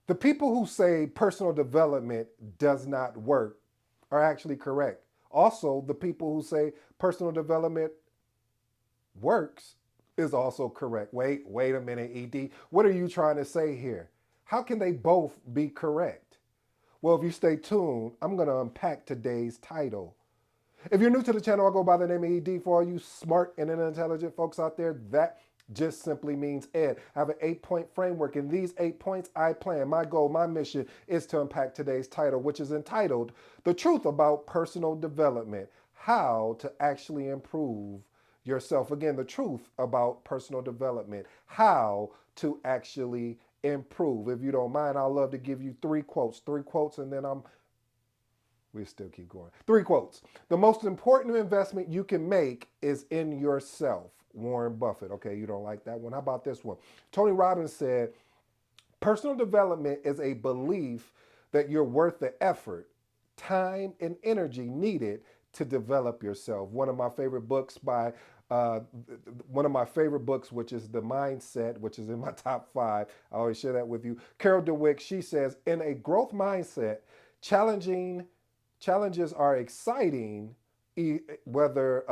The people who say personal development does not work are actually correct. Also, the people who say personal development works is also correct. Wait a minute, ED. What are you trying to say here? How can they both be correct? Well, if you stay tuned, I'm going to unpack today's title. If you're new to the channel, I go by the name of ED. For all you smart and intelligent folks out there, that just simply means Ed. I have an 8-point framework. In these 8 points, I plan. My goal, my mission is to unpack today's title, which is entitled The Truth About Personal Development, How to Actually Improve Yourself. Again, the truth about personal development, how to actually improve. If you don't mind, I'd love to give you three quotes, and then we still keep going. 3 quotes. The most important investment you can make is in yourself. Warren Buffett. Okay, you don't like that one. How about this one? Tony Robbins said, personal development is a belief that you're worth the effort, time, and energy needed to develop yourself. One of my favorite books uh, which is The Mindset, which is in my top 5. I always share that with you. Carol DeWick, she says, in a growth mindset, challenges are exciting, whether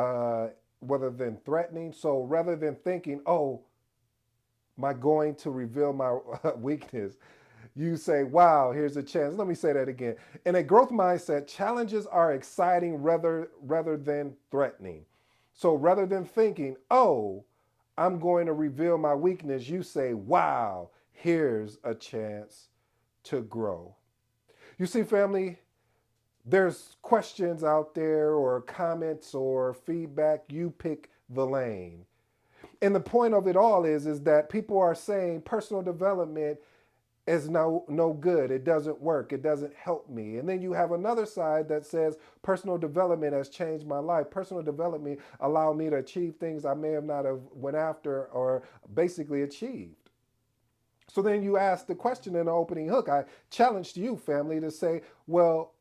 than threatening. So rather than thinking, "Oh, am I going to reveal my weakness?" You say, "Wow, here's a chance." Let me say that again. In a growth mindset, challenges are exciting rather than threatening. So rather than thinking, "Oh, I'm going to reveal my weakness," you say, "Wow, here's a chance to grow." You see, family, there's questions out there or comments or feedback. You pick the lane. And the point of it all is that people are saying personal development is no good. It doesn't work. It doesn't help me. And then you have another side that says personal development has changed my life. Personal development allowed me to achieve things I may have not have went after or basically achieved. So then you ask the question in the opening hook. I challenged you, family, to say, well,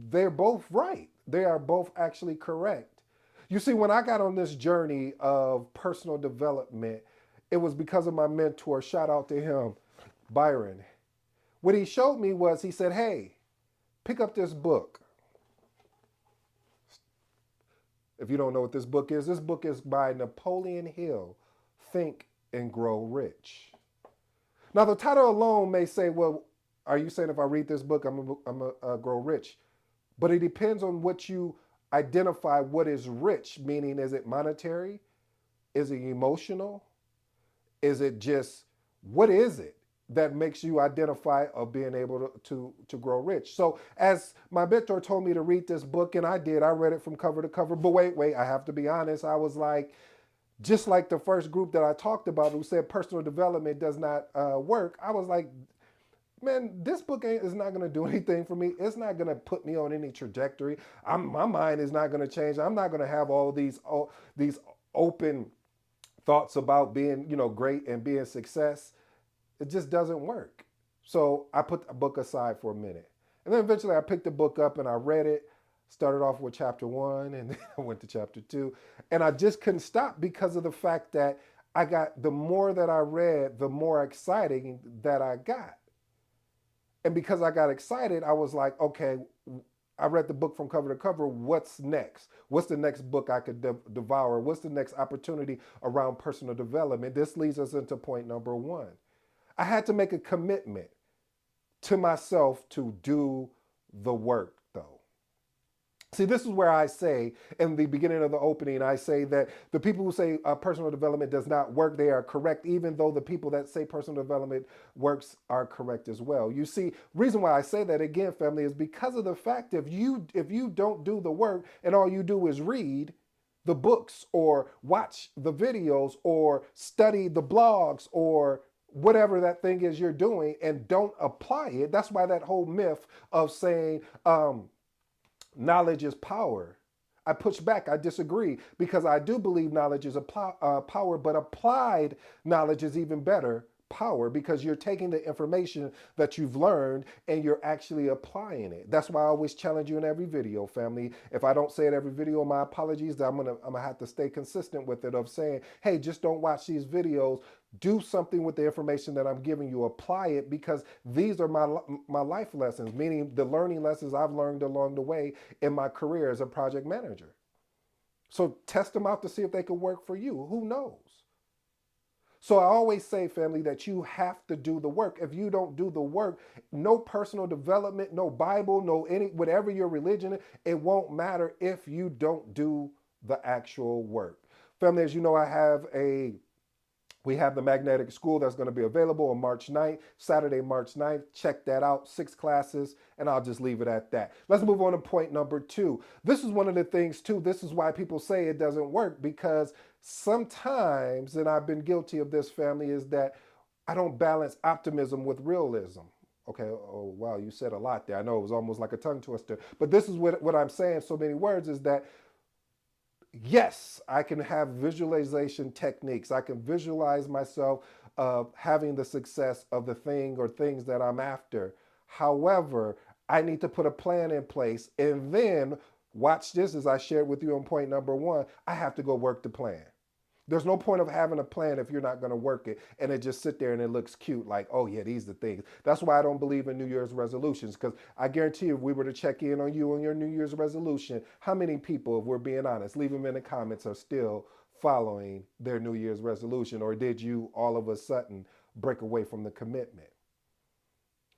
they're both right. They are both actually correct. You see, when I got on this journey of personal development, it was because of my mentor. Shout out to him, Byron. What he showed me was he said, "Hey, pick up this book." If you don't know what this book is by Napoleon Hill, Think and Grow Rich. Now, the title alone may say, well, are you saying if I read this book, I'm going to grow rich? But it depends on what you identify what is rich, meaning is it monetary? Is it emotional? Is it just, what is it that makes you identify of being able to grow rich? So as my mentor told me to read this book, and I did, I read it from cover to cover. But wait, I have to be honest. I was like, just like the first group that I talked about who said personal development does not work, I was like, man, this book is not going to do anything for me. It's not going to put me on any trajectory. My mind is not going to change. I'm not going to have all these open thoughts about being, great and being success. It just doesn't work. So I put the book aside for a minute. And then eventually I picked the book up and I read it. Started off with chapter 1 and then I went to chapter 2. And I just couldn't stop because of the fact that the more that I read, the more exciting that I got. And because I got excited, I was like, okay, I read the book from cover to cover. What's next? What's the next book I could devour? What's the next opportunity around personal development? This leads us into point number 1. I had to make a commitment to myself to do the work, though. See, this is where I say in the beginning of the opening, I say that the people who say personal development does not work, they are correct, even though the people that say personal development works are correct as well. You see, reason why I say that again, family, is because of the fact if you don't do the work and all you do is read the books or watch the videos or study the blogs or whatever that thing is you're doing and don't apply it, that's why that whole myth of saying, knowledge is power. I push back. I disagree because I do believe knowledge is a power, but applied knowledge is even better power because you're taking the information that you've learned and you're actually applying it. That's why I always challenge you in every video, family. If I don't say it every video, my apologies. I'm gonna have to stay consistent with it of saying, hey, just don't watch these videos. Do something with the information that I'm giving you. Apply it, because these are my life lessons, meaning the learning lessons I've learned along the way in my career as a project manager. So test them out to see if they can work for you. Who knows? So I always say, family, that you have to do the work. If you don't do the work, no personal development, no Bible, no any whatever your religion, it won't matter if you don't do the actual work. Family, as you know, I have a we have the magnetic school that's going to be available on March 9th, Saturday, March 9th. Check that out. 6 classes, and I'll just leave it at that. Let's move on to point number 2. This is one of the things, too. This is why people say it doesn't work, because sometimes, and I've been guilty of this, family, is that I don't balance optimism with realism. Okay, oh wow, you said a lot there. I know it was almost like a tongue twister, but this is what I'm saying, so many words, is that yes, I can have visualization techniques. I can visualize myself having the success of the thing or things that I'm after. However, I need to put a plan in place. And then, watch this, as I shared with you on point number 1, I have to go work the plan. There's no point of having a plan if you're not going to work it and it just sit there and it looks cute, like, oh yeah, these are the things. That's why I don't believe in New Year's resolutions, because I guarantee you, if we were to check in on you on your New Year's resolution, how many people, if we're being honest, leave them in the comments, are still following their New Year's resolution? Or did you all of a sudden break away from the commitment?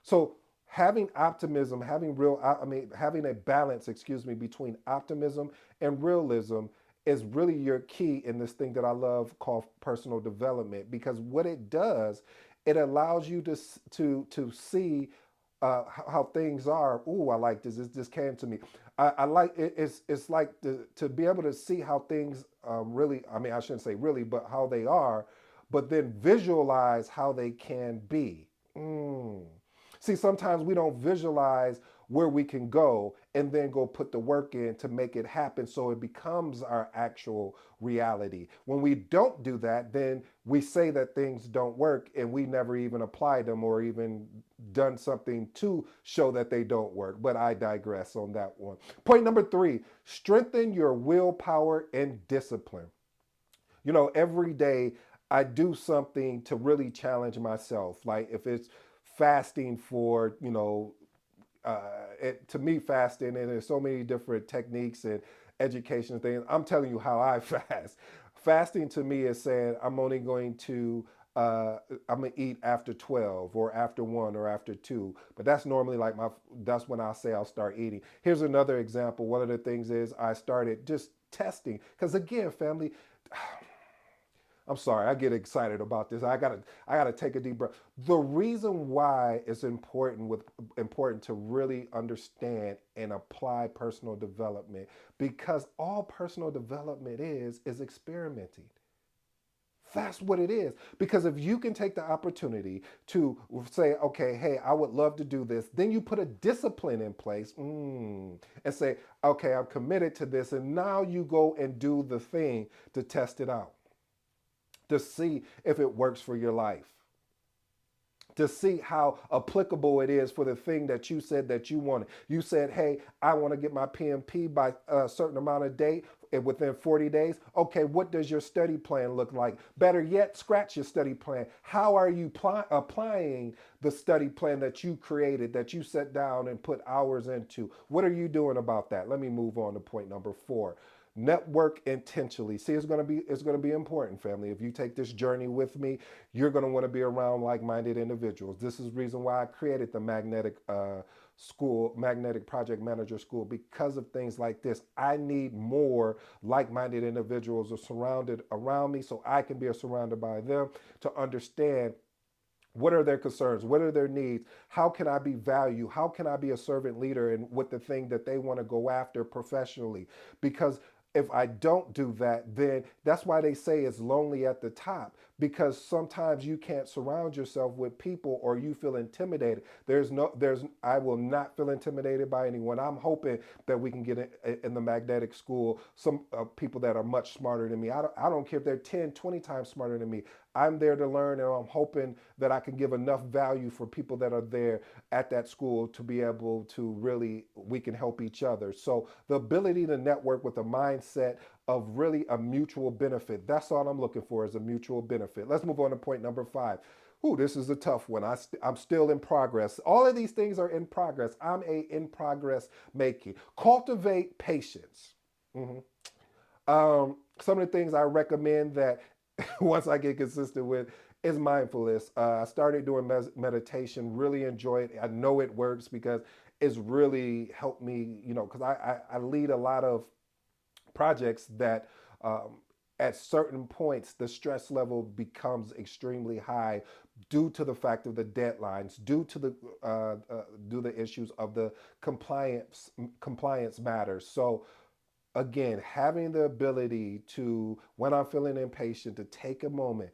So having optimism, having a balance, excuse me, between optimism and realism is really your key in this thing that I love called personal development, because what it does, it allows you to see how things are. Ooh, I like this. This just came to me. I like it. It's like to be able to see how things really. I mean, I shouldn't say really, but how they are, but then visualize how they can be. Mm. See, sometimes we don't visualize where we can go and then go put the work in to make it happen so it becomes our actual reality. When we don't do that, then we say that things don't work and we never even applied them or even done something to show that they don't work. But I digress on that one. Point number 3, strengthen your willpower and discipline. Every day I do something to really challenge myself. Like if it's fasting for, to me, fasting, and there's so many different techniques and education things. I'm telling you how I fast. Fasting to me is saying I'm only going to I'm gonna eat after 12 or after 1 or after 2. But that's normally like that's when I'll say I'll start eating. Here's another example. One of the things is I started just testing, because again, family, I'm sorry, I get excited about this. I gotta take a deep breath. The reason why it's important to really understand and apply personal development, because all personal development is experimenting. That's what it is. Because if you can take the opportunity to say, okay, hey, I would love to do this, then you put a discipline in place, and say, okay, I'm committed to this. And now you go and do the thing to test it out, to see if it works for your life, to see how applicable it is for the thing that you said that you wanted. You said, hey, I want to get my PMP by a certain amount of date and within 40 days. Okay, what does your study plan look like? Better yet, scratch your study plan. How are you applying the study plan that you created, that you sat down and put hours into? What are you doing about that? Let me move on to point number 4. Network intentionally. See, it's going to be important, family. If you take this journey with me, you're going to want to be around like-minded individuals. This is the reason why I created the magnetic project manager school, because of things like this. I need more like-minded individuals are surrounded around me, so I can be surrounded by them to understand what are their concerns, what are their needs, how can I be value, how can I be a servant leader, and with the thing that they want to go after professionally. Because if I don't do that, then that's why they say it's lonely at the top, because sometimes you can't surround yourself with people or you feel intimidated. I will not feel intimidated by anyone. I'm hoping that we can get in the magnetic school some people that are much smarter than me. I don't care if they're 10, 20 times smarter than me. I'm there to learn, and I'm hoping that I can give enough value for people that are there at that school to be able to really, we can help each other. So the ability to network with a mindset of really a mutual benefit. That's all I'm looking for, is a mutual benefit. Let's move on to point number 5. Ooh, this is a tough one. I'm still in progress. All of these things are in progress. I'm a in progress making. Cultivate patience. Mhm. Some of the things I recommend that once I get consistent with is mindfulness. I started doing meditation, really enjoy it. I know it works because it's really helped me, because I lead a lot of projects that at certain points the stress level becomes extremely high due to the fact of the deadlines, due the issues of the compliance matters. So again, having the ability to, when I'm feeling impatient, to take a moment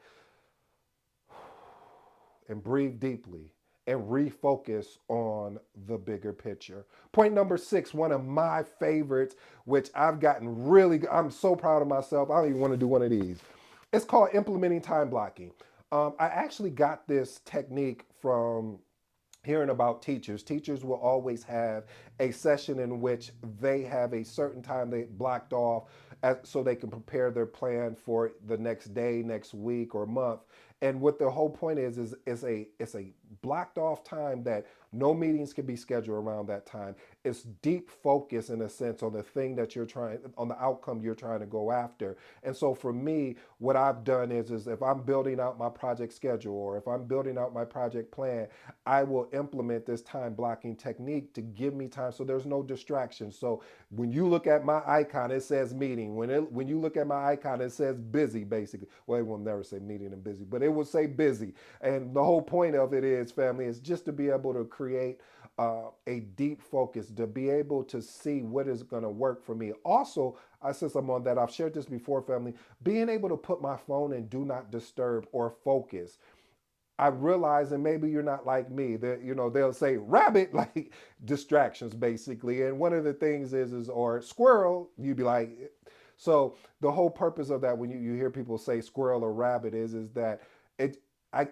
and breathe deeply and refocus on the bigger picture. Point number 6, one of my favorites, which I've gotten really, I'm so proud of myself. I don't even want to do one of these. It's called implementing time blocking. I actually got this technique from hearing about teachers. Teachers will always have a session in which they have a certain time they blocked off so they can prepare their plan for the next day, next week, or month. And what the whole point is a blocked off time that no meetings can be scheduled around that time. It's deep focus in a sense on the thing that you're trying, on the outcome you're trying to go after. And so for me, what I've done is if I'm building out my project schedule or if I'm building out my project plan, I will implement this time blocking technique to give me time so there's no distraction. So when you look at my icon, it says meeting. When you look at my icon, it says busy, basically. Well, it will never say meeting and busy, but it will say busy. And the whole point of it is, family, is just to be able to create a deep focus, to be able to see what is going to work for me. Also, since I'm on that, I've shared this before, family, being able to put my phone in do not disturb or focus. I realize, and maybe you're not like me, that they'll say rabbit, like distractions basically. And one of the things is or squirrel, you'd be like, so the whole purpose of that when you hear people say squirrel or rabbit is that it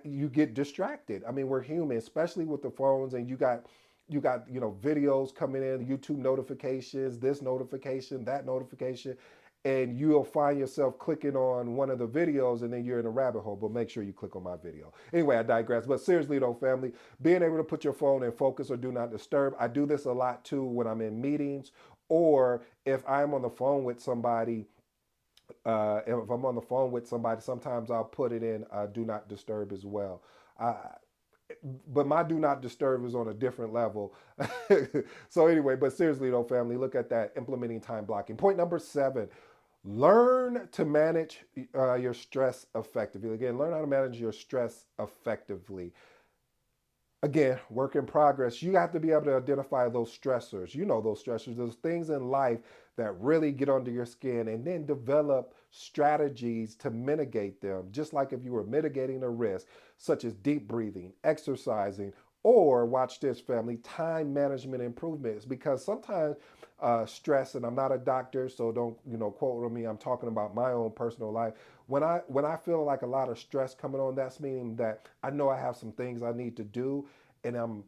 you get distracted. I mean, we're human, especially with the phones, and you got videos coming in, YouTube notifications, this notification, that notification, and you'll find yourself clicking on one of the videos and then you're in a rabbit hole. But make sure you click on my video. Anyway, I digress. But seriously though, family, being able to put your phone in focus or do not disturb. I do this a lot too when I'm in meetings, or if I'm on the phone with somebody. If I'm on the phone with somebody, sometimes I'll put it in do not disturb as well. Uh, but my do not disturb is on a different level. So anyway, but seriously though, family, look at that, implementing time blocking. Point number 7, learn to manage your stress effectively. Again, learn how to manage your stress effectively. Again, work in progress. You have to be able to identify those stressors. Those stressors, those things in life that really get under your skin, and then develop strategies to mitigate them. Just like if you were mitigating a risk, such as deep breathing, exercising, or watch this, family, time management improvements. Because sometimes stress, and I'm not a doctor, so don't quote on me. I'm talking about my own personal life. When I feel like a lot of stress coming on, that's meaning that I know I have some things I need to do, and I'm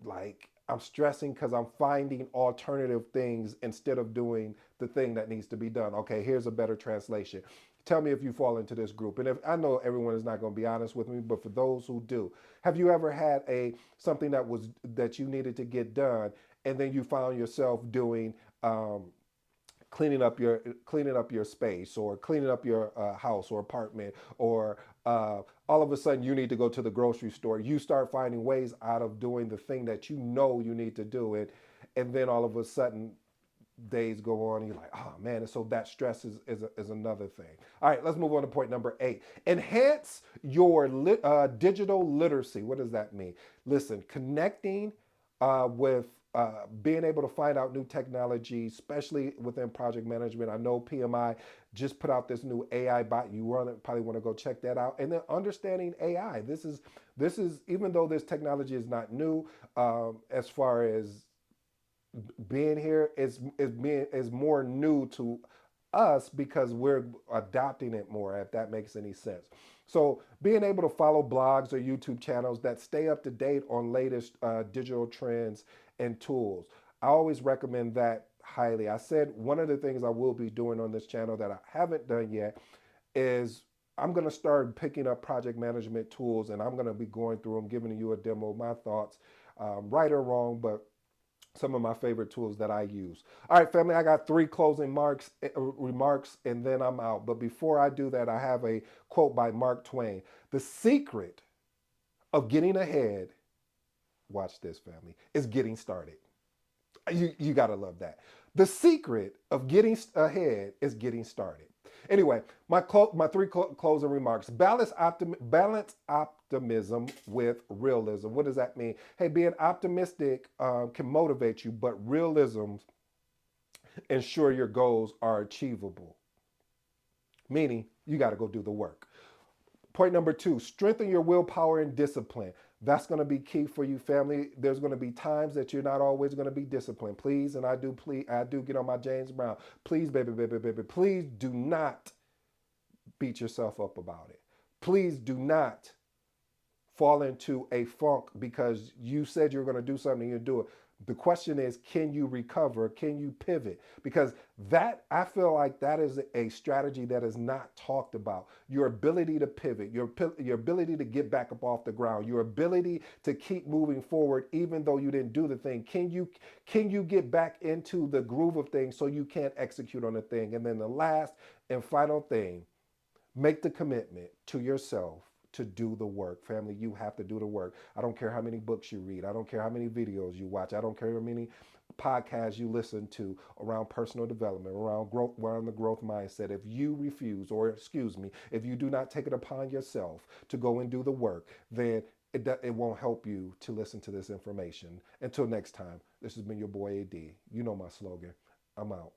stressing because I'm finding alternative things instead of doing the thing that needs to be done. Okay, here's a better translation. Tell me if you fall into this group. And if I know everyone is not going to be honest with me, but for those who do, have you ever had something that you needed to get done, and then you found yourself doing cleaning up your space, or cleaning up your house or apartment, or all of a sudden you need to go to the grocery store. You start finding ways out of doing the thing that you need to do it, and then all of a sudden days go on and you're like, oh man. And so that stress is another thing. All right, let's move on to point number 8. Enhance your digital literacy. What does that mean? Listen, connecting with being able to find out new technology, especially within project management. I know PMI just put out this new AI bot. Probably want to go check that out. And then understanding AI. This is even though this technology is not new, as far as being here is more new to us because we're adopting it more, if that makes any sense. So being able to follow blogs or YouTube channels that stay up to date on latest digital trends and tools. I always recommend that highly. I said one of the things I will be doing on this channel that I haven't done yet is I'm going to start picking up project management tools, and I'm going to be going through them, giving you a demo of my thoughts, right or wrong, but some of my favorite tools that I use. All right, family, I got three closing remarks, and then I'm out. But before I do that, I have a quote by Mark Twain. The secret of getting ahead, watch this, family, is getting started. You got to love that. The secret of getting ahead is getting started. Anyway, my three closing remarks. Balance optimism with realism. What does that mean? Hey, being optimistic can motivate you, but realism ensure your goals are achievable. Meaning, you got to go do the work. Point number two, strengthen your willpower and discipline. That's going to be key for you, family. There's going to be times that you're not always going to be disciplined. Please, and I do get on my James Brown. Please, baby, baby, baby, please do not beat yourself up about it. Please do not fall into a funk because you said you're going to do something and you do it. The question is, can you recover? Can you pivot? Because that, I feel like that is a strategy that is not talked about. Your ability to pivot, your ability to get back up off the ground, your ability to keep moving forward even though you didn't do the thing. Can you get back into the groove of things so you can execute on the thing? And then the last and final thing, make the commitment to yourself to do the work. Family, you have to do the work. I don't care how many books you read. I don't care how many videos you watch. I don't care how many podcasts you listen to around personal development, around growth, around the growth mindset. If you refuse, or excuse me, if you do not take it upon yourself to go and do the work, then it won't help you to listen to this information. Until next time, this has been your boy AD. You know my slogan. I'm out.